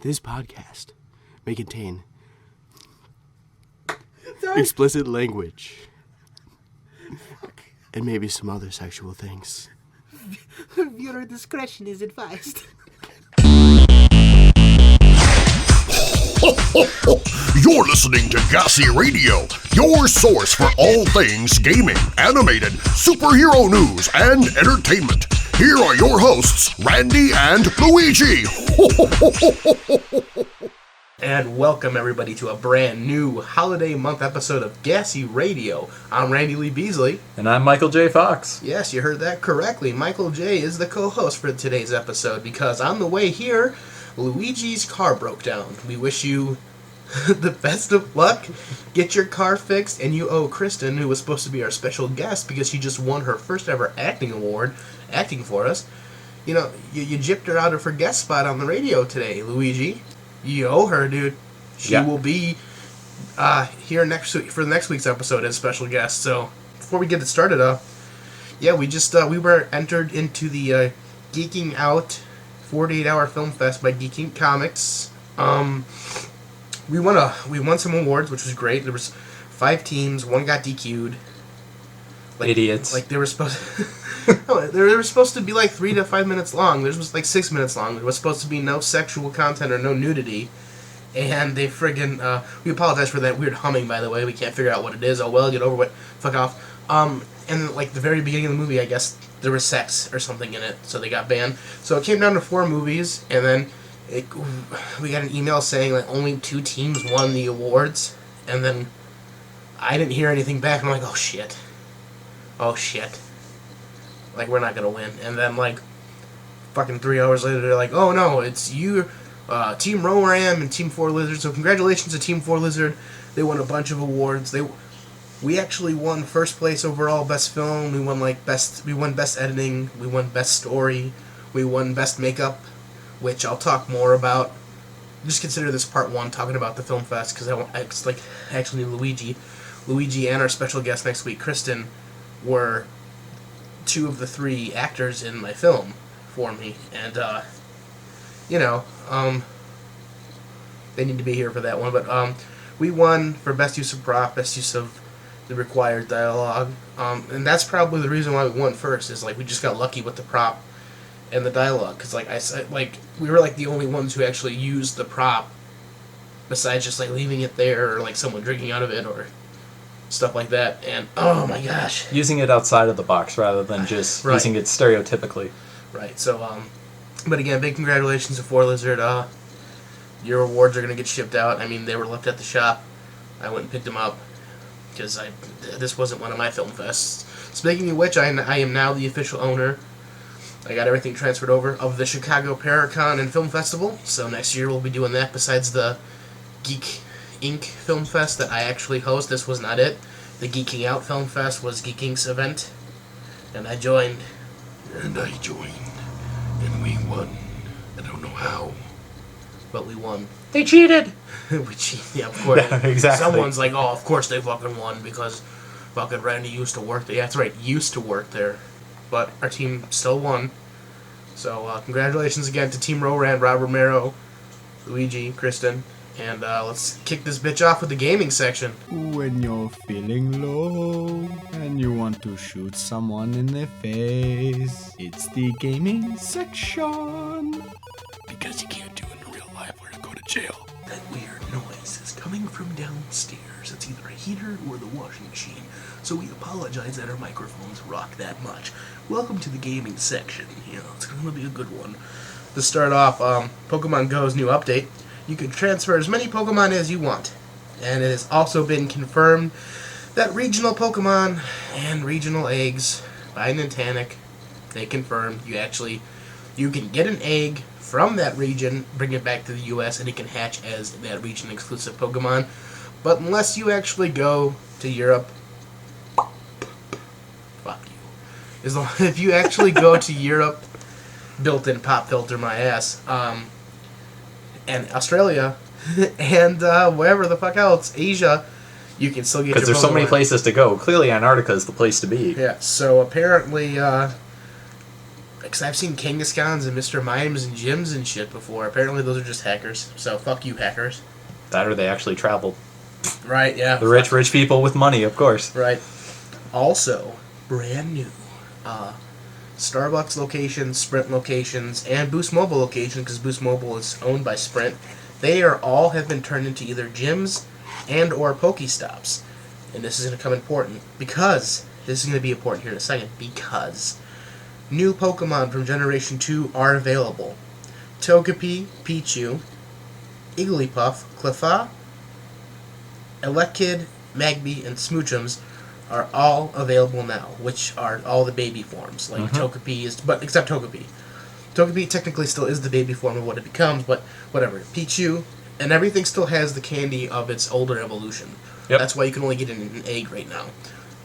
This podcast may contain explicit language and maybe some other sexual things. Viewer discretion is advised. You're listening to G.A.S.E Radio, your source for all things gaming, animated, superhero news, and entertainment. Here are your hosts, Randy and Luigi. And welcome everybody to a brand new holiday month episode of G.A.S.E Radio. I'm Randy Lee Beasley. And I'm Michael J. Fox. Yes, you heard that correctly. Michael J. is the co-host for today's episode because on the way here, Luigi's car broke down. We wish you the best of luck. Get your car fixed, and you owe Kristen, who was supposed to be our special guest because she just won her first ever acting award, acting for us. You know, you gypped her out of her guest spot on the radio today, Luigi. You owe her, dude. She will be here next week for next week's episode as special guest. So before we get it started, we were entered into the Geeking Out 48-hour film fest by Geeking Comics. We won some awards, which was great. There was 5 teams. One got DQ'd. Idiots. Like they were supposed. No, they were supposed to be like 3 to 5 minutes long. Theirs was like 6 minutes long. There was supposed to be no sexual content or no nudity. And they friggin', we apologize for that weird humming, by the way. We can't figure out what it is. Oh well, get over it. Fuck off. And like the very beginning of the movie, I guess there was sex or something in it, so they got banned. So it came down to 4 movies, and then we got an email saying like only 2 teams won the awards, and then I didn't hear anything back. I'm like, oh shit. Like, we're not gonna win. And then, like, fucking 3 hours later, they're like, oh no, it's you, Team RoRand and Team 4 Lizard. So congratulations to Team 4 Lizard. They won a bunch of awards. We actually won first place overall, best film. We won best editing. We won best story. We won best makeup, which I'll talk more about. Just consider this part 1, talking about the film fest, because it's like actually Luigi and our special guest next week, Kristen, were 2 of the 3 actors in my film for me, and they need to be here for that one. But we won for best use of prop, best use of the required dialogue, and that's probably the reason why we won first. Is like we just got lucky with the prop and the dialogue, because like I said, like we were like the only ones who actually used the prop, besides just like leaving it there or like someone drinking out of it or stuff like that. And oh my gosh, using it outside of the box rather than just using it stereotypically. Right. So but again, big congratulations to 4 Lizard. Your awards are gonna get shipped out. I mean, they were left at the shop. I went and picked them up because this wasn't one of my film fests. Speaking of which, I am now the official owner. I got everything transferred over of the Chicago Paracon and Film Festival. So next year we'll be doing that. Besides the Geek Inc. Film Fest that I actually host, this was not it. The Geeking Out Film Fest was Geek Inc.'s event, and I joined. And we won. I don't know how, but we won. They cheated! We cheated, yeah, of course. Yeah, exactly. Someone's like, oh, of course they fucking won because fucking Randy used to work there. Yeah, that's right, used to work there. But our team still won. So congratulations again to Team RoRand, Rob Romero, Luigi, Kristen. And let's kick this bitch off with the gaming section. When you're feeling low and you want to shoot someone in the face, it's the gaming section. because you can't do it in real life or to go to jail. That weird noise is coming from downstairs. It's either a heater or the washing machine. So we apologize that our microphones rock that much. Welcome to the gaming section. You know, it's going to be a good one. To start off, Pokemon Go's new update. You can transfer as many Pokemon as you want. And it has also been confirmed that regional Pokemon and regional eggs by Nintanic, they confirmed you can get an egg from that region, bring it back to the US, and it can hatch as that region exclusive Pokemon. But unless you actually go to Europe, fuck you. If you actually go to Europe, built-in pop filter my ass, and Australia, and wherever the fuck else, Asia, you can still get your Pokemon. Because there's so many places to go. Clearly Antarctica is the place to be. Yeah, so apparently, Because I've seen Kangaskhan's and Mr. Mimes and gyms and shit before. Apparently those are just hackers. So fuck you, hackers. That or they actually traveled. Right, yeah. The rich people with money, of course. Right. Also, brand new. Starbucks locations, Sprint locations, and Boost Mobile locations, because Boost Mobile is owned by Sprint. They all have been turned into either gyms and or Pokestops. And this is going to come important, because, this is going to be important here in a second, because new Pokemon from Generation 2 are available. Togepi, Pichu, Igglypuff, Cleffa, Elekid, Magby, and Smoochums are all available now, which are all the baby forms. Like Togepi is, but except Togepi. Togepi technically still is the baby form of what it becomes, but whatever. Pichu, and everything still has the candy of its older evolution. Yep. That's why you can only get an egg right now.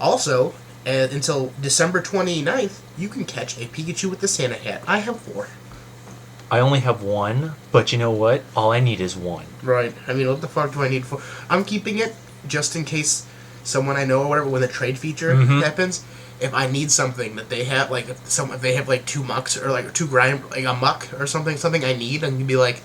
Also, until December 29th, you can catch a Pikachu with the Santa hat. I have 4. I only have 1, but you know what? All I need is 1. Right. I mean, what the fuck do I need 4? I'm keeping it just in case someone I know or whatever, when the trade feature happens, if I need something that they have, like if they have like 2 mucks or like 2 grind, like a muck or something I need, and you'd be like,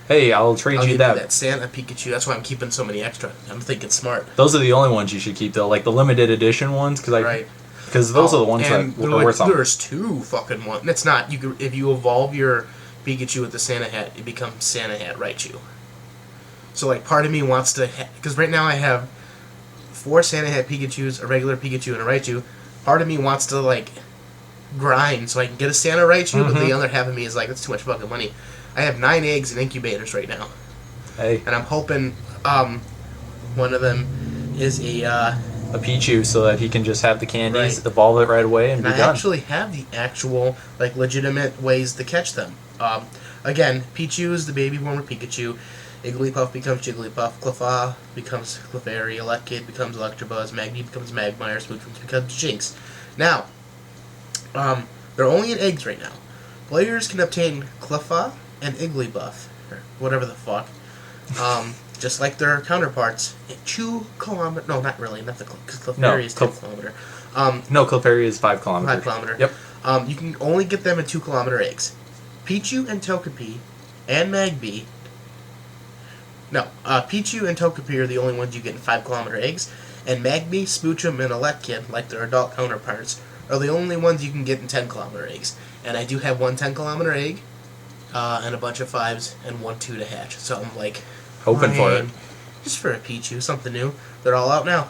Hey, I'll trade I'll you give that. you that Santa Pikachu. That's why I'm keeping so many extra. I'm thinking smart. Those are the only ones you should keep, though, like the limited edition ones, because Right. Because those are the ones that and are worth something. There's 2 fucking ones. It's not. If you evolve your Pikachu with the Santa hat, it becomes Santa hat Raichu. So like, part of me wants to, because right now I have 4 Santa hat Pikachus, a regular Pikachu, and a Raichu. Part of me wants to like grind so I can get a Santa Raichu, but the other half of me is like, that's too much fucking money. I have 9 eggs in incubators right now. Hey, And I'm hoping one of them is a Pichu, so that he can just have the candies, Right. evolve it right away, and and be I done. actually have the actual like legitimate ways to catch them. Again, Pichu is the baby form of Pikachu. Igglypuff becomes Jigglypuff. Cleffa becomes Clefairy. Elekid becomes Electabuzz. Magby becomes Magmire. Smoochums becomes Jinx. Now, they're only in eggs right now. Players can obtain Cleffa and Igglybuff, or whatever the fuck, just like their counterparts, in 2 kilometer. No, not really. Not the because Clefairy is 2 kilometer. No, Clefairy is 5 kilometers. 5 kilometer. Yep. You can only get them in 2 kilometer eggs. Pichu and Togepi and Magby. No, Pichu and Togepi are the only ones you get in 5 kilometer eggs, and Magby, Smoochum, and Elekid, like their adult counterparts, are the only ones you can get in 10 kilometer eggs. And I do have 1 10 kilometer egg, and a bunch of 5s, and 1 2 to hatch. So I'm like, Hoping for it. just for a Pichu, something new. They're all out now.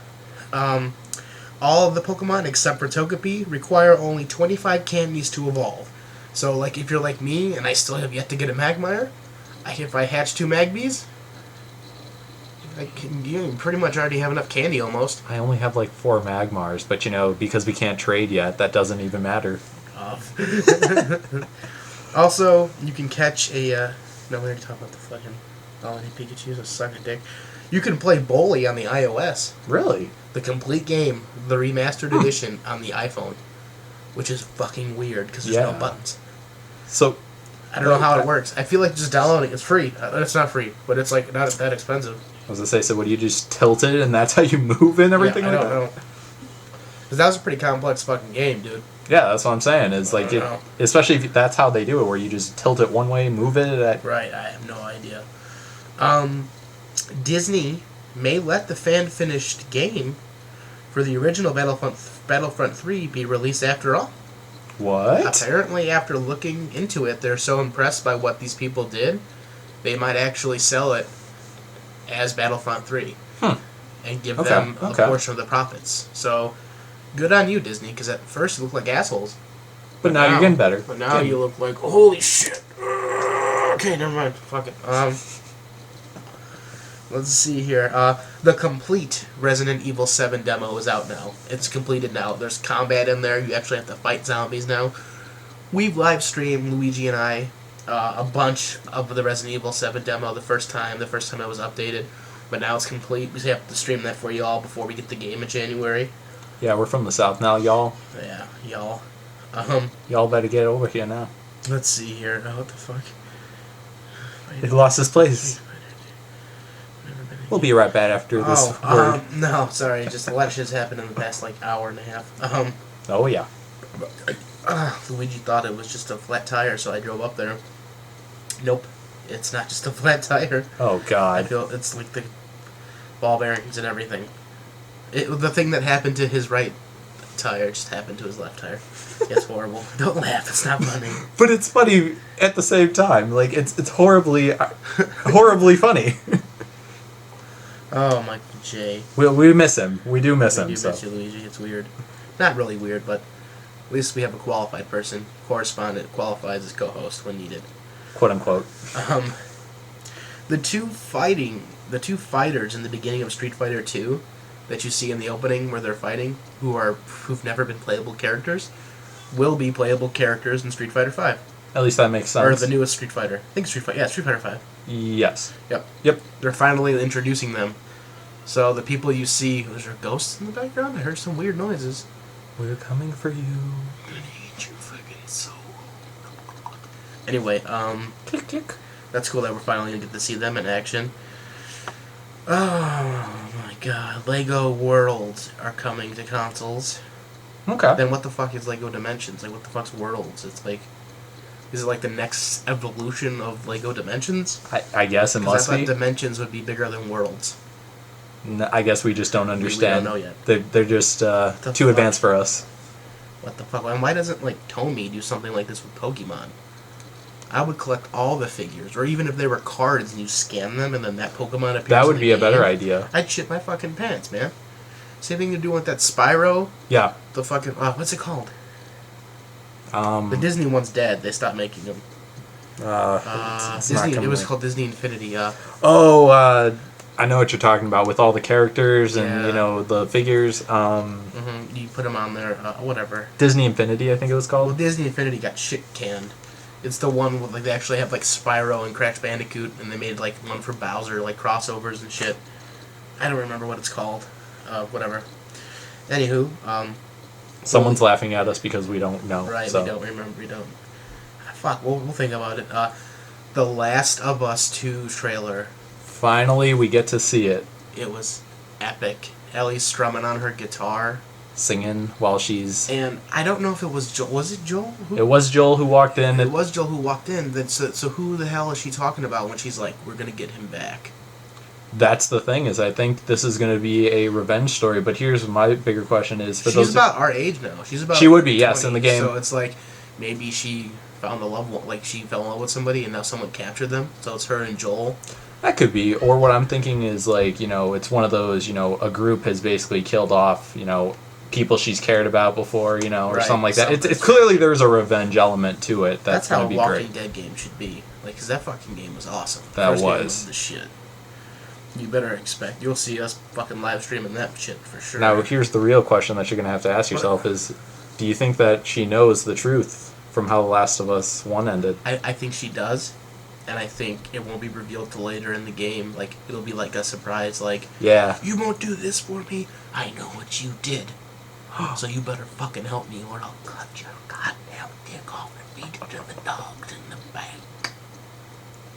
All of the Pokemon except for Togepi require only 25 candies to evolve. So, like, if you're like me and I still have yet to get a Magmire, if I hatch 2 Magbies, you pretty much already have enough candy almost. I only have like 4 Magmars, but you know, because we can't trade yet, that doesn't even matter. Also, you can catch a. No, we already talked about the fucking. Oh, any Pikachu's a sucking dick. You can play Bully on the iOS. Really? The complete game, the remastered edition on the iPhone, which is fucking weird because there's no Yeah. buttons. So, I don't know how it works. I feel like just downloading it's free. It's not free, but it's like not that expensive. I was gonna say, so what do you just tilt it and that's how you move and everything I like don't that? know. Because that was a pretty complex fucking game, dude. Yeah, that's what I'm saying. It's like, don't know. especially if that's how they do it, where you just tilt it one way, move it. Right, I have no idea. Disney may let the fan-finished game for the original Battlefront 3 be released after all. What? Apparently, after looking into it, they're so impressed by what these people did, they might actually sell it as Battlefront 3 and give them a portion of the profits. So, good on you, Disney, because at first you looked like assholes. But now you're getting better. But now you look like, holy shit. Okay, never mind. Fuck it. Let's see here. The complete Resident Evil 7 demo is out now. It's completed now. There's combat in there. You actually have to fight zombies now. We've live streamed, Luigi and I, a bunch of the Resident Evil 7 demo the first time it was updated. But now it's complete. We have to stream that for you all before we get the game in January. Yeah, we're from the South now, y'all. Yeah, y'all. Y'all better get over here now. Let's see here. Oh, what the fuck? He lost his place. We'll be right back after this word. No, sorry. Just a lot of shit's happened in the past, like, hour and a half. Oh, yeah. Luigi thought it was just a flat tire, so I drove up there. Nope, it's not just a flat tire. Oh I God. feel it's like the ball bearings and everything. The thing that happened to his right tire just happened to his left tire. It's horrible. Don't laugh. It's not funny. But it's funny at the same time. Like it's horribly funny. Oh, Michael J. We miss him. We do miss We him. do So miss you, Luigi. It's weird. Not really weird, but at least we have a qualified person. Correspondent qualifies as co-host when needed. quote unquote. The two fighters in the beginning of Street Fighter 2 that you see in the opening where they're fighting, who've never been playable characters, will be playable characters in Street Fighter 5. At least that makes sense. Or the newest Street Fighter. I think Street Fighter 5. Yes. Yep. They're finally introducing them. So the people you see, was there ghosts in the background? I heard some weird noises. We're coming for you. I need your fucking soul. Anyway, Click click. that's cool that we're finally gonna get to see them in action. Oh my god, Lego Worlds are coming to consoles. Okay. Then what the fuck is Lego Dimensions? Like, what the fuck's Worlds? It's like, is it like the next evolution of Lego Dimensions? I guess it 'Cause must I be. thought Dimensions would be bigger than Worlds. I guess we just don't understand. don't know yet. They're just The too fuck? advanced for us. What the fuck? And why doesn't, like, Tomy do something like this with Pokemon? I would collect all the figures, or even if they were cards and you scan them and then that Pokemon appears. That would in be the a better game, idea. I'd shit my fucking pants, man. Same thing to do with that Spyro. Yeah. The fucking what's it called? The Um. Disney one's dead. They stopped making them. It's not Disney. It coming was in. called Disney Infinity. I know what you're talking about with all the characters and Yeah. the figures. You put them on there. Whatever. Disney Infinity, I think it was Well, called. Disney Infinity got shit canned. It's the one with, like, they actually have, like, Spyro and Crash Bandicoot, and they made, like, one for Bowser, like, crossovers and shit. I don't remember what it's called. Whatever. Anywho, Someone's laughing at us because we don't know. right, so. we don't remember, we don't. Fuck, we'll think about it. The Last of Us 2 trailer, Finally, we get to see it. it was epic. Ellie's strumming on her guitar, Singing while she's. and I don't know if it was Joel. Was it Joel? It was Joel who walked in. It was Joel who walked in. Then so who the hell is she talking about when she's like, we're gonna get him back? That's the thing, is I think this is going to be a revenge story. But here's my bigger question: is for She's those. about our age now. She's about. She would be, yes, in the game. So it's like maybe she found the love, like she fell in love with somebody, and now someone captured them. So it's her and Joel. That could be, or what I'm thinking is like, it's one of those, a group has basically killed off, people she's cared about before, or Right, something like that. something. It's clearly there's a revenge element to it. That's how going a to be Walking great. Dead game should be. Like, 'cause that fucking game was awesome. That First game was. the shit. You better expect. You'll see us fucking live streaming that shit for sure. Now, here's the real question that you're going to have to ask yourself is, do you think that she knows the truth from how The Last of Us 1 ended? I think she does. And I think it won't be revealed till later in the game. Like, it'll be like a surprise, like, Yeah. you won't do this for me. I know what you did. So you better fucking help me or I'll cut your goddamn dick off and feed it to the dogs in the bank.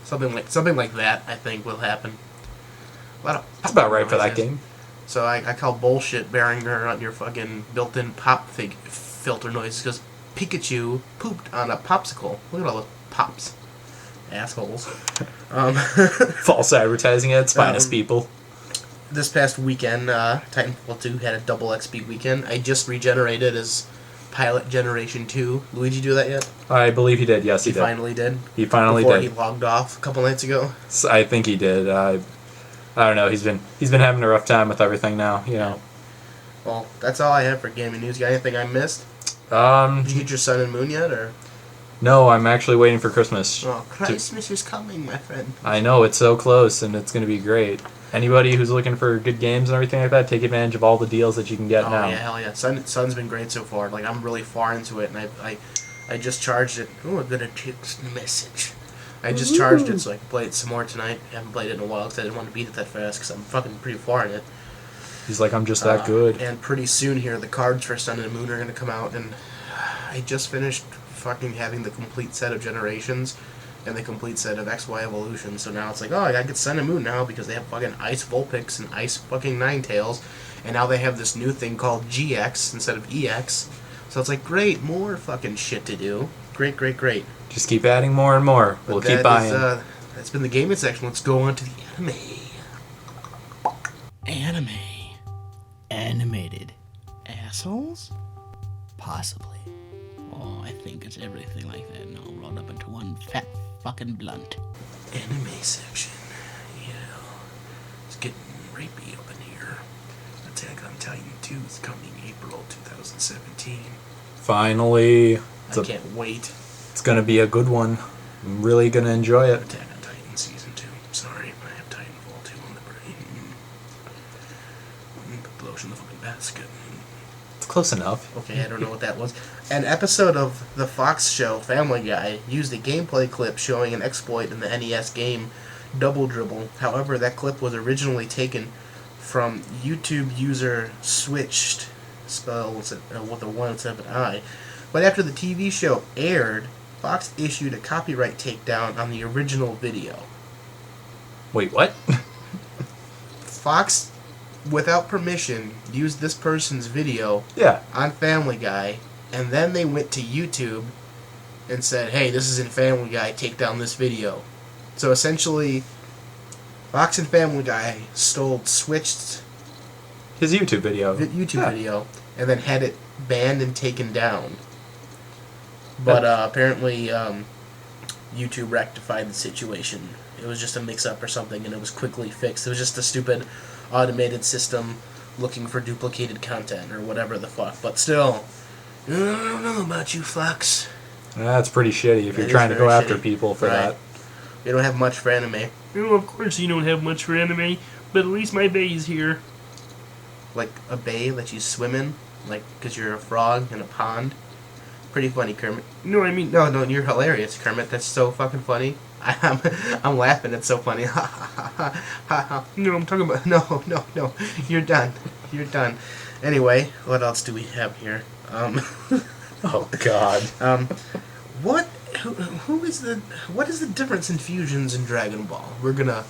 Something like that, I think, will happen. That's about right for that game. So I call bullshit bearing her on your fucking built-in pop filter noises because Pikachu pooped on a popsicle. Look at all those pops. Assholes. False advertising at its finest, people. This past weekend, Titanfall 2 had a double XP weekend. I just regenerated as Pilot Generation 2. Luigi do that yet? I believe he did. Yes, he He did. finally did. He finally Before did. he logged off a couple nights ago. I think he did. I don't know. He's been having a rough time with everything now. Well, that's all I have for gaming news. Got anything I missed? Um, Did you get your Sun and Moon yet, or? no, I'm actually waiting for Christmas. Oh, Christmas is coming, my friend. I know, it's so close, and it's going to be great. Anybody who's looking for good games and everything like that, take advantage of all the deals that you can get Oh now. yeah, hell yeah. Sun's been great so far. Like, I'm really far into it, and I just charged it. Oh, I got a text message. I just charged it so I can play it some more tonight. I haven't played it in a while because I didn't want to beat it that fast because I'm fucking pretty far in it. He's like, I'm just that good. And pretty soon here, the cards for Sun and Moon are going to come out, and I just finished fucking having the complete set of Generations and the complete set of XY Evolution, so now it's like, oh, I gotta get Sun and Moon now because they have fucking Ice Vulpix and Ice fucking Ninetales, and now they have this new thing called GX instead of EX, so So it's like, great, more fucking shit to do. Great, great, great. Just keep adding more and more. We'll keep buying. That's been the gaming section. Let's go on to the anime. Anime. Animated. Assholes? Possibly. Oh, I think it's everything like that now rolled up into one fat fucking blunt. Anime section. Yeah. It's getting rapey up in here. Attack on Titan 2 is coming April 2017. Finally. I can't wait. It's going to be a good one. I'm really going to enjoy it. Attack on Titan Season 2. Sorry, I have Titanfall 2 on the brain. Put the lotion in the fucking basket. It's close enough. Okay, I don't know what that was. An episode of the Fox show Family Guy used a gameplay clip showing an exploit in the NES game Double Dribble. However, that clip was originally taken from YouTube user Switched, spelled with a 1 instead of an I. But after the TV show aired, Fox issued a copyright takedown on the original video. Wait, what? Fox, without permission, used this person's video Yeah. on Family Guy, and then they went to YouTube and said, hey, this is in Family Guy, take down this video. So essentially, Fox and Family Guy switched His YouTube video. video, and then had it banned and taken down. But apparently, YouTube rectified the situation. It was just a mix-up or something, and it was quickly fixed. It was just a stupid automated system looking for duplicated content or whatever the fuck. But still, I don't know about you, Fox. That's pretty shitty if That you're is trying to go very after shitty. people for Right. that. We don't have much for anime. Well, of course you don't have much for anime, but at least my bay's here. Like a bay that you swim in, like because you're a frog in a pond. Pretty funny, Kermit. No, I mean, No, you're hilarious, Kermit. That's so fucking funny. I'm laughing. It's so funny. Ha ha ha ha ha. no, I'm talking about... No. You're done. You're done. Anyway, what else do we have here? Oh, God. What is the difference in fusions in Dragon Ball? We're gonna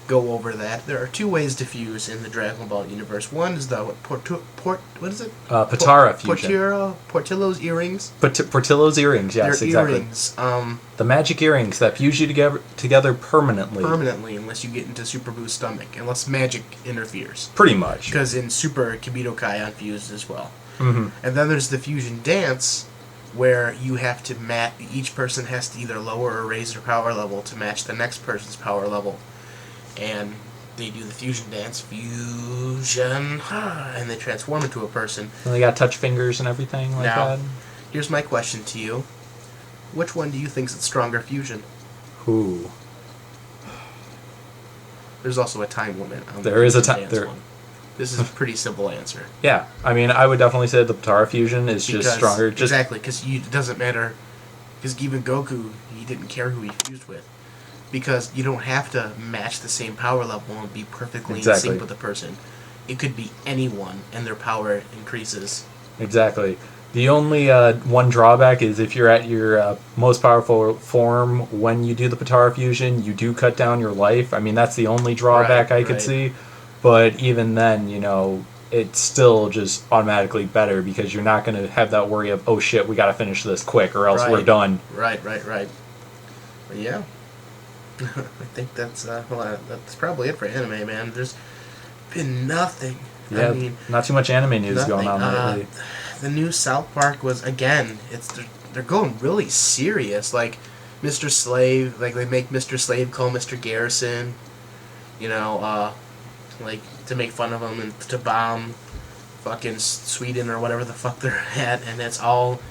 go over that. There are two ways to fuse in the Dragon Ball universe. One is the what is it? Patara fusion. Portillo's earrings. Portillo's earrings, yes, They're exactly. earrings. The magic earrings that fuse you together permanently. Permanently, unless you get into Super Boo's stomach, unless magic interferes. Pretty much. Because in Super, Kibito Kai unfused as well. Mm-hmm. And then there's the fusion dance, where you have to each person has to either lower or raise their power level to match the next person's power level. And they do the fusion dance, and they transform into a person. And they got touch fingers and everything like Now, that. here's my question to you. Which one do you think's a stronger fusion? Ooh. There's also a time limit on the There is a fusion time... dance There, one. This is a pretty simple answer. yeah, I mean, I would definitely say the Patara fusion is just stronger. Exactly, because it doesn't matter. Because even Goku, he didn't care who he fused with. Because you don't have to match the same power level and be perfectly in sync with the person. It could be anyone, and their power increases. Exactly. The only one drawback is if you're at your most powerful form when you do the Patara fusion, you do cut down your life. I mean, that's the only drawback I could see. But even then, you know, it's still just automatically better because you're not going to have that worry of, oh shit, we got to finish this quick or else we're done. Right. But yeah. I think that's probably it for anime, man. There's been nothing. Yeah, I mean, not too much anime news nothing. going on lately. The new South Park was, again, they're going really serious. Like, Mr. Slave, like they make Mr. Slave call Mr. Garrison, you know, like to make fun of him and to bomb fucking Sweden or whatever the fuck they're at, and it's all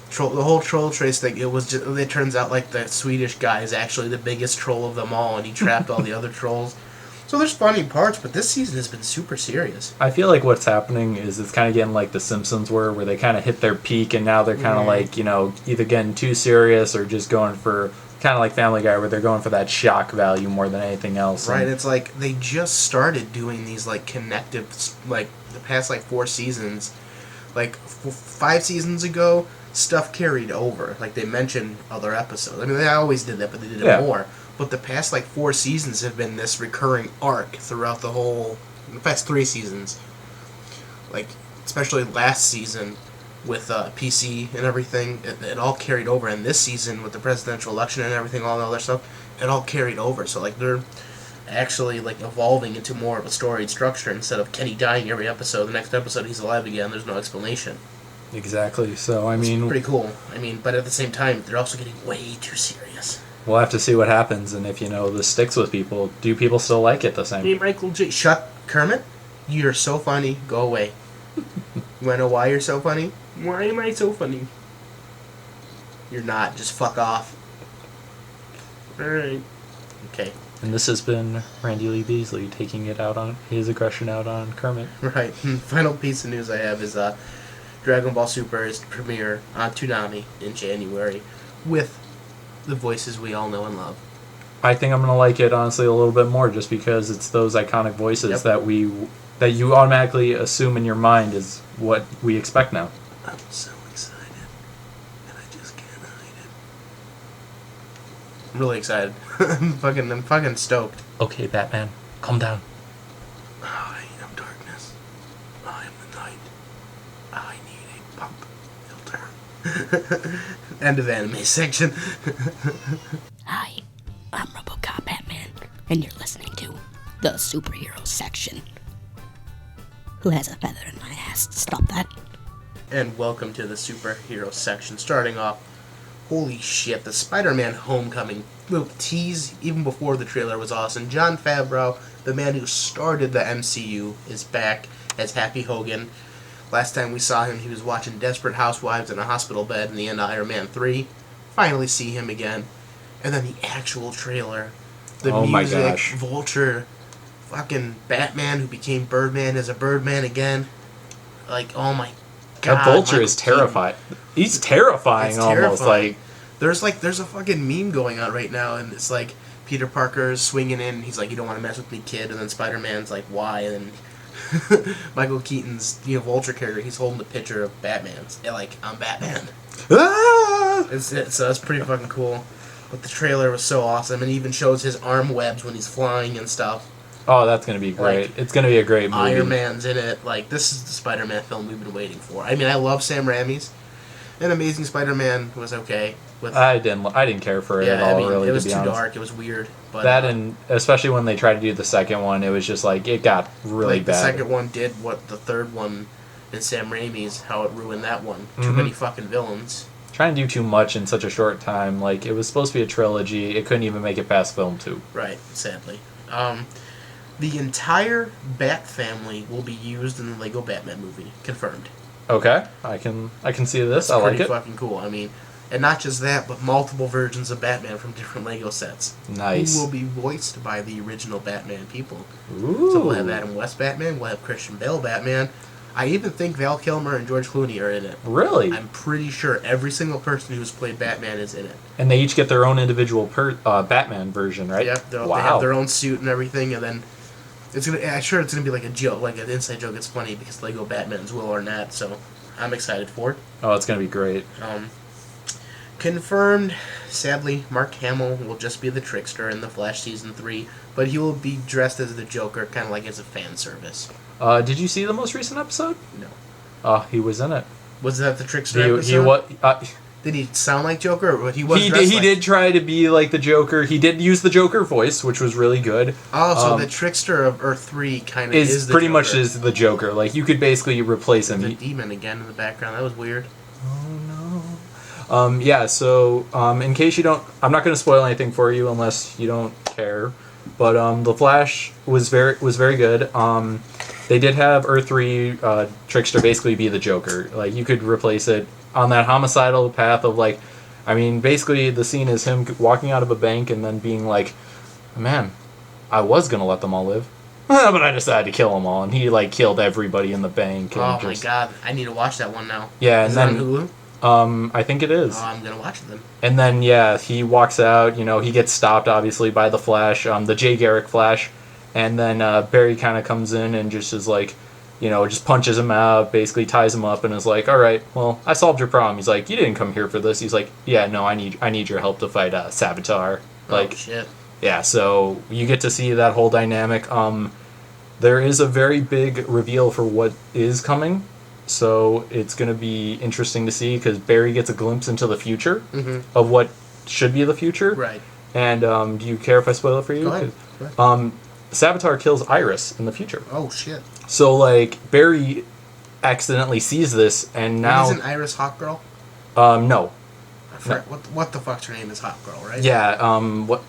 troll. The whole troll trace thing. It turns out like the Swedish guy is actually the biggest troll of them all, and he trapped all the other trolls. So there's funny parts, but this season has been super serious. I feel like what's happening is it's kind of getting like The Simpsons were, where they kind of hit their peak and now they're kind of like, you know, either getting too serious or just going for kind of like Family Guy, where they're going for that shock value more than anything else. Right, And it's like they just started doing these like connective, like the past like 4 seasons. Like 5 seasons ago, stuff carried over. Like they mentioned other episodes. I mean, they always did that, but they did it more. But the past like 4 seasons have been this recurring arc throughout the past 3 seasons. Like, especially last season, with PC and everything. It all carried over, and this season with the presidential election and everything, all the other stuff, it all carried over. So like they're actually like evolving into more of a storied structure instead of Kenny dying every episode. The next episode he's alive again. There's no explanation. Exactly. So I mean, it's pretty cool. I mean, but at the same time, they're also getting way too serious. We'll have to see what happens, and if this sticks with people, do people still like it the same? Hey, Michael J. Shut, Kermit. You're so funny. Go away. You wanna know why you're so funny? Why am I so funny? You're not. Just fuck off. Alright. Okay. And this has been Randy Lee Beasley taking his aggression out on Kermit. Right. Final piece of news I have is Dragon Ball Super is to premiere on Toonami in January with the voices we all know and love. I think I'm gonna like it honestly a little bit more just because it's those iconic voices that you automatically assume in your mind is what we expect now. I'm so excited, and I just can't hide it. I'm really excited. I'm fucking stoked. Okay, Batman, calm down. I am darkness. I am the night. I need a pump filter. End of anime section. Hi, I'm RoboCop Batman, and you're listening to the superhero section. Who has a feather in my ass? Stop that. And welcome to the superhero section. Starting off, holy shit, the Spider-Man Homecoming little tease even before the trailer was awesome. Jon Favreau, the man who started the MCU, is back as Happy Hogan. Last time we saw him, he was watching Desperate Housewives in a hospital bed in the end of Iron Man 3. Finally see him again. And then the actual trailer. The music, my gosh. Vulture, fucking Batman who became Birdman as a Birdman again. Like, oh my god. That Vulture Michael is terrifying. He's terrifying It's almost. terrifying. There's a fucking meme going on right now, and it's like Peter Parker's swinging in, he's like, you don't want to mess with me, kid, and then Spider-Man's like, why? And then Michael Keaton's Vulture character, he's holding the picture of Batman's. Yeah, like, I'm Batman. Ah! It's pretty fucking cool. But the trailer was so awesome, and it even shows his arm webs when he's flying and stuff. Oh, that's gonna be great. Like, it's gonna be a great movie. Iron Man's in it. Like, this is the Spider-Man film we've been waiting for. I mean, I love Sam Raimi's. And Amazing Spider-Man was okay. I didn't care for it at all, really, it was to be too honest. dark. It was weird. But that and especially when they tried to do the second one, it was just like it got really like bad. The second one did what the third one in Sam Raimi's, how it ruined that one. Too Mm-hmm. many fucking villains. Trying to do too much in such a short time. Like, it was supposed to be a trilogy. It couldn't even make it past film 2. Right, sadly. The entire Bat family will be used in the Lego Batman movie. Confirmed. Okay, I can see this. That's I like pretty it. fucking cool. I mean, and not just that, but multiple versions of Batman from different Lego sets. Nice. Who will be voiced by the original Batman people. Ooh. So we'll have Adam West Batman, we'll have Christian Bale Batman. I even think Val Kilmer and George Clooney are in it. Really? I'm pretty sure every single person who's played Batman is in it. And they each get their own individual Batman version, right? Yep, they wow. have their own suit and everything, and then I'm sure it's gonna be like a joke, like an inside joke. It's funny because Lego Batman's Will Arnett, so I'm excited for it. Oh, it's gonna be great. Confirmed, sadly, Mark Hamill will just be the trickster in The Flash Season 3, but he will be dressed as the Joker, kind of like as a fan service. Did you see the most recent episode? No. He was in it. Was that the trickster He episode? Did he sound like Joker, or he was he dressed did try to be like the Joker. He did use the Joker voice, which was really good. Oh, so the trickster of Earth 3 kind of is the pretty Joker. much is the Joker. Like, you could basically replace him. The demon again in the background. That was weird. Yeah, so in case you don't, I'm not going to spoil anything for you unless you don't care. But the Flash was very good. They did have Earth 3 Trickster basically be the Joker. Like, you could replace it on that homicidal path of, like, I mean, basically the scene is him walking out of a bank and then being like, man, I was going to let them all live. But I decided to kill them all. And he, like, killed everybody in the bank. And Oh my god, I need to watch that one now. Yeah, is and that then on Hulu? I think it is. Oh, I'm gonna watch it then. And then, yeah, he walks out, he gets stopped, obviously, by the Flash, the Jay Garrick Flash, and then Barry kind of comes in and just is like, just punches him out, basically ties him up, and is like, all right, well, I solved your problem. He's like, you didn't come here for this. He's like, yeah, no, I need your help to fight Savitar. Like, oh, shit. Yeah, so you get to see that whole dynamic. There is a very big reveal for what is coming. so it's going to be interesting to see because Barry gets a glimpse into the future of what should be the future. Right. And do you care if I spoil it for you? Go ahead. 'Cause, Savitar kills Iris in the future. Oh, shit. So, like, Barry accidentally sees this, and now... Isn't Iris Hawk Girl? No. I forget, what the fuck's her name is Hawk Girl, right? Yeah,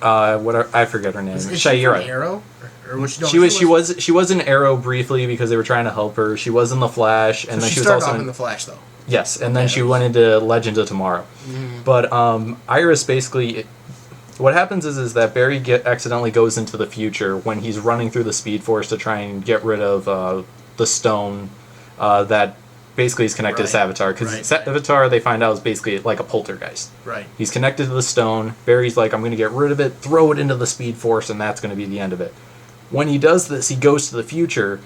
I forget her name. Is she Shaira. from Arrow? Or was She was in Arrow briefly because they were trying to help her. She was in the Flash, and so then she she was started also off in the Flash, though. Yes, and then she went into Legends of Tomorrow. But Iris basically, what happens is that Barry accidentally goes into the future when he's running through the Speed Force to try and get rid of the stone that basically is connected to Savitar. Because Savitar, they find out, is basically like a poltergeist. Right. He's connected to the stone. Barry's like, I'm going to get rid of it, throw it into the Speed Force, and that's going to be the end of it. When he does this, he goes to the future,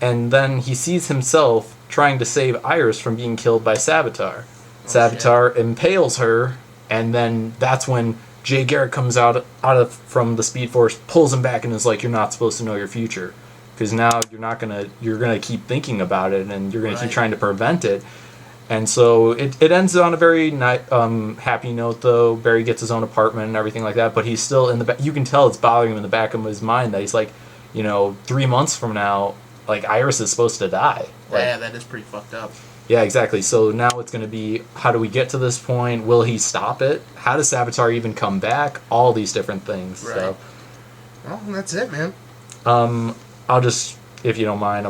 and then he sees himself trying to save Iris from being killed by Savitar. Savitar impales her, and then that's when Jay Garrick comes out from the Speed Force, pulls him back, and is like, "You're not supposed to know your future, because now you're gonna keep thinking about it, and you're gonna keep trying to prevent it." And so it ends on a very happy note, though. Barry gets his own apartment and everything like that, but he's still in the back. You can tell it's bothering him in the back of his mind that he's like, 3 months from now, like, Iris is supposed to die. Like, yeah, that is pretty fucked up. Yeah, exactly. So now it's going to be, how do we get to this point? Will he stop it? How does Savitar even come back? All these different things. Right. So, well, that's it, man. I'll just, if you don't mind,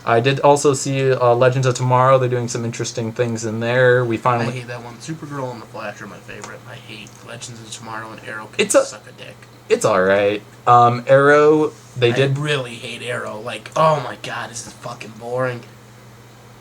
I did also see Legends of Tomorrow. They're doing some interesting things in there. I hate that one. Supergirl and the Flash are my favorite. I hate Legends of Tomorrow and Arrow. Suck a dick. It's alright. Arrow, I really hate Arrow. Like, oh my god, this is fucking boring.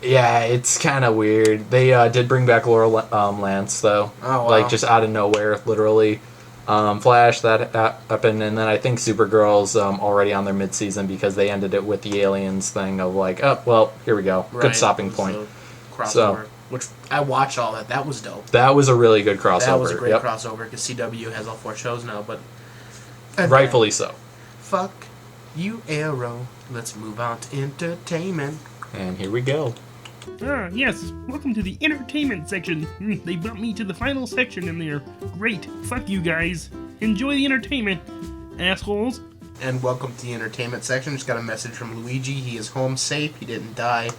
Yeah, it's kind of weird. They did bring back Laura Lance, though. Oh, wow. Like, just out of nowhere, literally. Flash, that happened, and then I think Supergirl's already on their mid-season because they ended it with the aliens thing of like, oh, well, here we go. Right. Good stopping point. Crossover. Which, I watched all that. That was dope. That was a really good crossover. That was a great crossover because CW has all 4 shows now, but... Rightfully so. Fuck you, Arrow. Let's move on to entertainment. And here we go. Yes, welcome to the entertainment section. They bumped me to the final section in there. Great, fuck you guys. Enjoy the entertainment, assholes. And welcome to the entertainment section. Just got a message from Luigi. He is home safe, he didn't die,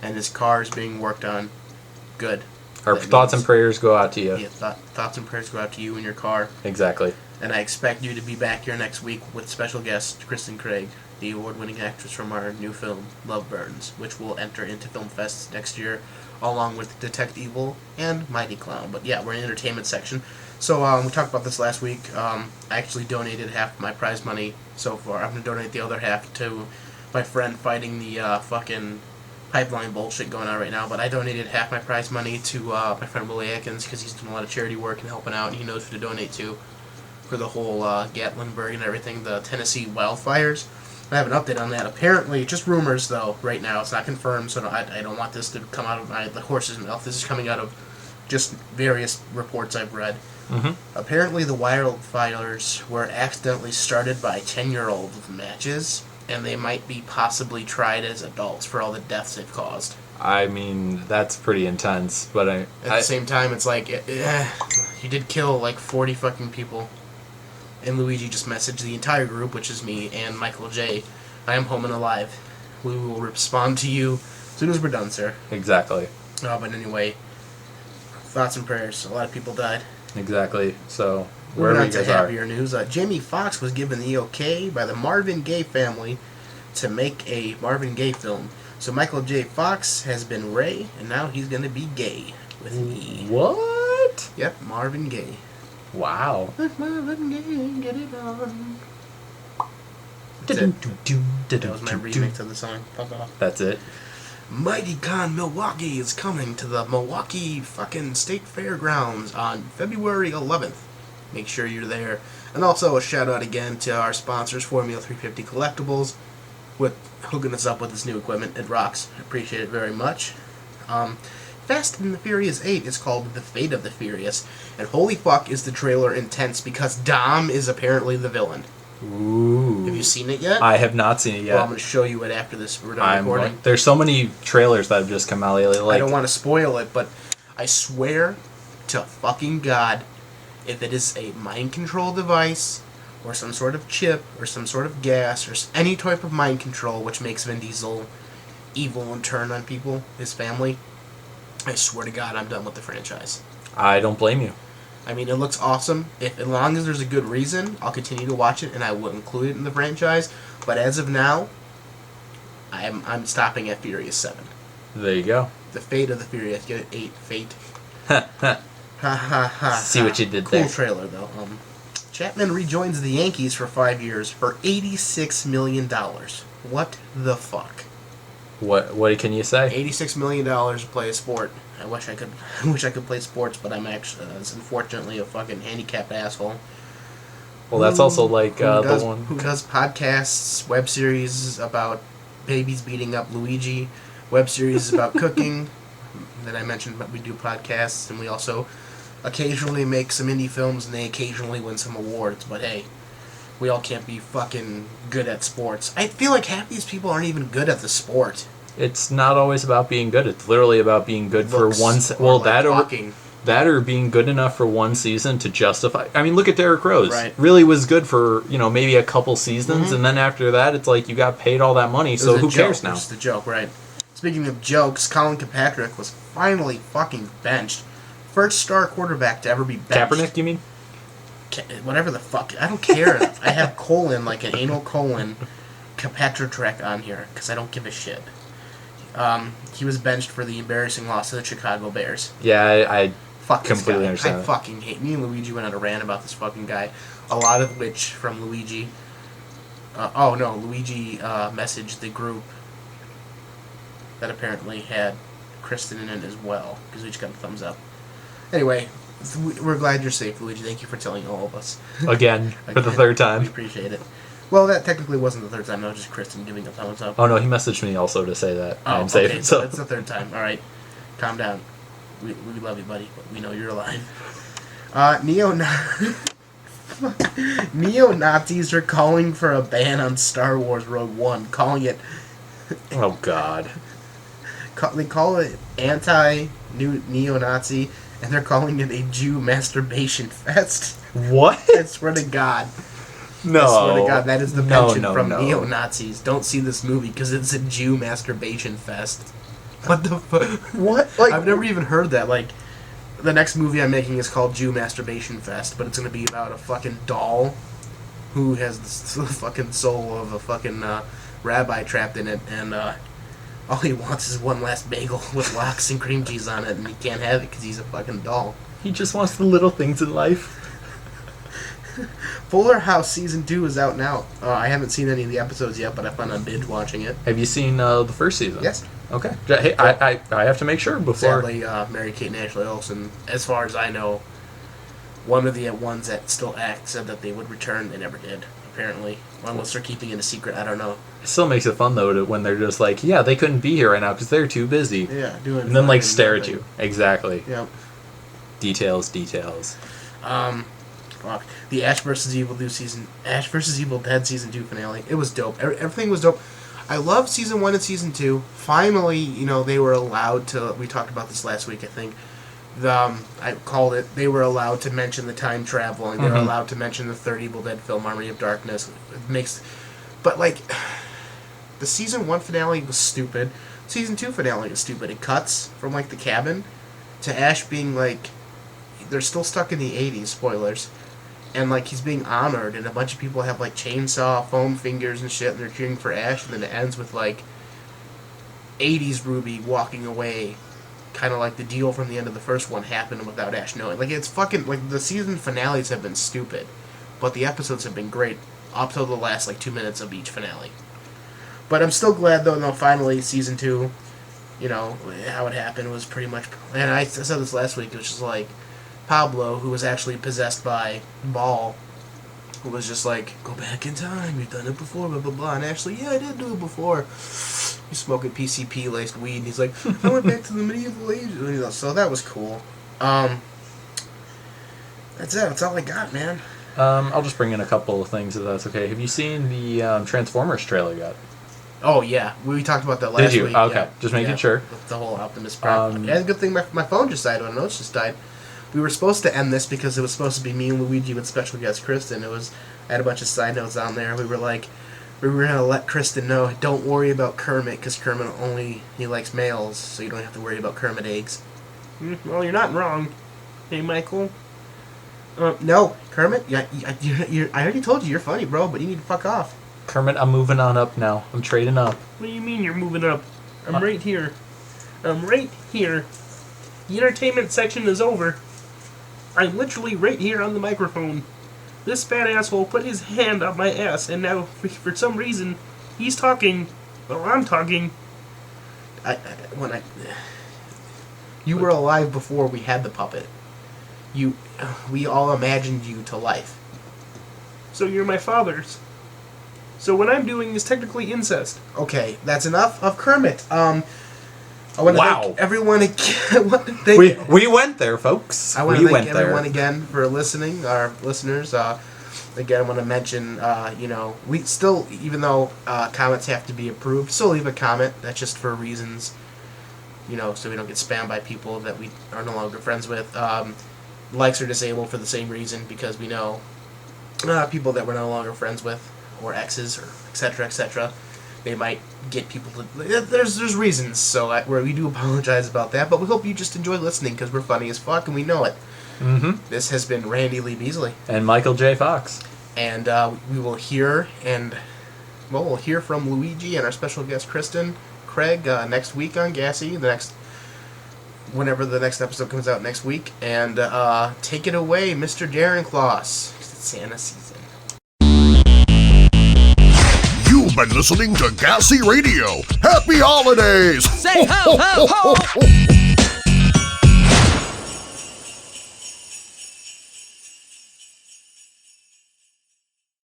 and his car is being worked on. Good. Our thoughts and prayers go out to you. Yeah, thoughts and prayers go out to you and your car. Exactly. And I expect you to be back here next week with special guest Kristen Craig, the award-winning actress from our new film, Love Burns, which will enter into Film Fest next year, along with Detect Evil and Mighty Clown. But yeah, we're in the entertainment section. So we talked about this last week. I actually donated half my prize money so far. I'm going to donate the other half to my friend fighting the fucking pipeline bullshit going on right now. But I donated half my prize money to my friend Willie Atkins because he's doing a lot of charity work and helping out, and he knows who to donate to for the whole Gatlinburg and everything, the Tennessee wildfires. I have an update on that. Apparently, just rumors though. Right now, it's not confirmed, so I don't want this to come out of the horse's mouth. This is coming out of just various reports I've read. Mm-hmm. Apparently, the wildfires were accidentally started by 10-year-old matches, and they might be possibly tried as adults for all the deaths they've caused. I mean, that's pretty intense, but at the same time, it's like you did kill like 40 fucking people. And Luigi just messaged the entire group, which is me and Michael J. I am home and alive. We will respond to you as soon as we're done, sir. Exactly. But anyway, thoughts and prayers. A lot of people died. Exactly. So, moving on to happier news. Jamie Foxx was given the okay by the Marvin Gaye family to make a Marvin Gaye film. So Michael J. Fox has been Ray, and now he's going to be gay with me. What? Yep, Marvin Gaye. Wow. Marvin Gaye, get it on. That was my remix of the song. Fuck off. That's it. Mighty Con Milwaukee is coming to the Milwaukee fucking State Fairgrounds on February 11th. Make sure you're there. And also a shout out again to our sponsors, Formula 350 Collectibles, with hooking us up with this new equipment. It rocks. I appreciate it very much. Fast and the Furious 8 is called The Fate of the Furious, and holy fuck is the trailer intense because Dom is apparently the villain. Ooh. Have you seen it yet? I have not seen it yet. Well, I'm going to show you it after this. We're done recording. There's so many trailers that have just come out lately. I don't want to spoil it, but I swear to fucking God, if it is a mind control device, or some sort of chip, or some sort of gas, or any type of mind control which makes Vin Diesel evil and turn on people, his family, I swear to God, I'm done with the franchise. I don't blame you. I mean, it looks awesome. As long as there's a good reason, I'll continue to watch it, and I will include it in the franchise. But as of now, I'm stopping at Furious 7. There you go. The Fate of the Furious. Get it? 8. Fate. Ha ha ha. See what you did cool there. Cool trailer, though. Chapman rejoins the Yankees for 5 years for $86 million. What the fuck? What can you say? $86 million to play a sport. I wish I could play sports, but I'm actually unfortunately a fucking handicapped asshole. Well, that's also like the one who does podcasts, web series about babies beating up Luigi, web series about cooking that I mentioned, but we do podcasts, and we also occasionally make some indie films, and they occasionally win some awards. But hey, we all can't be fucking good at sports. I feel like half these people aren't even good at the sport. It's not always about being good. It's literally about being good Looks, for one. talking. That or being good enough for one season to justify. I mean, look at Derrick Rose. Right. Really was good for maybe a couple seasons, and then after that, it's like you got paid all that money. So who cares now? It's the joke, right? Speaking of jokes, Colin Kaepernick was finally fucking benched. First star quarterback to ever be benched. Kaepernick, you mean? Whatever the fuck. I don't care. I have colon, like an anal colon, Kaepernick on here, because I don't give a shit. He was benched for the embarrassing loss to the Chicago Bears. Yeah, I Fuck completely this guy. understand. I fucking hate. Me and Luigi went on a rant about this fucking guy. A lot of which from Luigi. Luigi messaged the group that apparently had Kristen in it as well, because we just got a thumbs up. Anyway, we're glad you're safe, Luigi. Thank you for telling all of us. Again, for the third We time. appreciate it. Well, that technically wasn't the third time. That was just Kristen giving a thumbs up. Oh no, he messaged me also to say that I'm safe. Okay, so it's the third time. All right, calm down. We love you, buddy, but we know you're alive. Neo-Nazis are calling for a ban on Star Wars Rogue One, calling it... Oh, God. They call it anti-neo-Nazi, and they're calling it a Jew masturbation fest. What? I swear to God. No. I swear to God, that is the penchant from no. neo-Nazis. Don't see this movie, because it's a Jew masturbation fest. What the fuck? What? Like, I've never even heard that. Like, the next movie I'm making is called Jew Masturbation Fest, but it's going to be about a fucking doll who has the fucking soul of a fucking rabbi trapped in it, and all he wants is one last bagel with lox and cream cheese on it, and he can't have it because he's a fucking doll. He just wants the little things in life. Fuller House Season 2 is out now. I haven't seen any of the episodes yet, but I plan on binge watching it. Have you seen the first season? Yes. Okay. Hey, I have to make sure before... Sadly, Mary-Kate and Ashley Olsen, as far as I know, one of the ones that still act said that they would return. They never did, apparently. Unless they're keeping it a secret, I don't know. It still makes it fun, though, when they're just like, yeah, they couldn't be here right now because they're too busy. Yeah, doing and then, like, fucking stare nothing. at you. Exactly. Yep. Details. Fuck. The Ash vs. Evil Dead Season 2 finale. It was dope. Everything was dope. I love Season 1 and Season 2. Finally, they were allowed to... We talked about this last week, I think. I called it... They were allowed to mention the time traveling. They were allowed to mention the third Evil Dead film, Army of Darkness. It makes... But, like... The Season 1 finale was stupid. Season 2 finale is stupid. It cuts from, like, the cabin to Ash being, like... They're still stuck in the 80s, spoilers. And, like, he's being honored, and a bunch of people have, like, chainsaw, foam fingers and shit, and they're cheering for Ash, and then it ends with, like, 80s Ruby walking away, kind of like the deal from the end of the first one happened without Ash knowing. Like, it's fucking, like, the season finales have been stupid, but the episodes have been great, up till the last, like, 2 minutes of each finale. But I'm still glad, though, finally, Season 2, how it happened was pretty much, and I said this last week, it was just, like, Pablo, who was actually possessed by Ball, who was just like, go back in time, you've done it before, blah, blah, blah. And Ashley, yeah, I did do it before. He's smoking PCP-laced weed, and he's like, I went back to the medieval ages. So that was cool. That's it. That's all I got, man. I'll just bring in a couple of things if that's okay. Have you seen the Transformers trailer yet? Oh, yeah. We talked about that last week. Did you? Okay. Yeah. Just making sure. With the whole Optimus Prime. Yeah, good thing my phone just died. My notes just died. We were supposed to end this because it was supposed to be me and Luigi with special guest Kristen. I had a bunch of side notes on there. We were going to let Kristen know, don't worry about Kermit, because Kermit he likes males, so you don't have to worry about Kermit eggs. Well, you're not wrong. Hey, Michael? No, Kermit, I already told you you're funny, bro, but you need to fuck off. Kermit, I'm moving on up now. I'm trading up. What do you mean you're moving up? I'm right here. I'm right here. The entertainment section is over. I'm literally right here on the microphone. This fat asshole put his hand up my ass, and now, for some reason, he's talking while I'm talking. You were alive before we had the puppet. We all imagined you to life. So you're my father's. So what I'm doing is technically incest. Okay, that's enough of Kermit. I want to thank everyone again. We went there, folks. I want to thank everyone again for listening, our listeners. Again, I want to mention, we still, even though comments have to be approved, still leave a comment. That's just for reasons, so we don't get spammed by people that we are no longer friends with. Likes are disabled for the same reason, because we know people that we're no longer friends with, or exes, or etc. They might get people to... There's reasons, so we do apologize about that, but we hope you just enjoy listening, because we're funny as fuck, and we know it. Mm-hmm. This has been Randy Lee Beasley. And Michael J. Fox. And we will hear, we'll hear from Luigi and our special guest, Craig, next week on G.A.S.E, whenever the next episode comes out next week. And take it away, Mr. Darren Kloss. It's Santa season. You've been listening to G.A.S.E Radio. Happy holidays! Say ho, ho, ho!